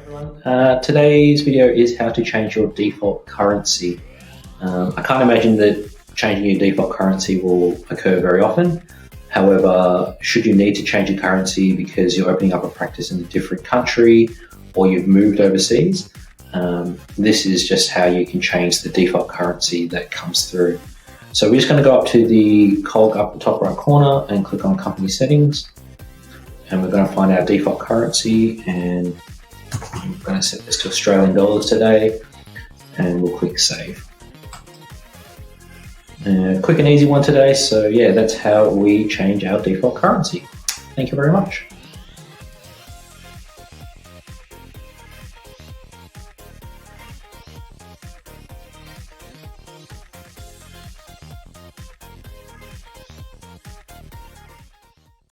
Everyone. Today's video is how to change your default currency. I can't imagine that changing your default currency will occur very often. However, should you need to change your currency because you're opening up a practice in a different country or you've moved overseas, this is just how you can change the default currency that comes through. So we're just going to go up to the cog up the top right corner and click on company settings. And we're going to find our default currency, and I'm going to set this to Australian dollars today, and we'll click save. Quick and easy one today. So yeah, that's how we change our default currency. Thank you very much.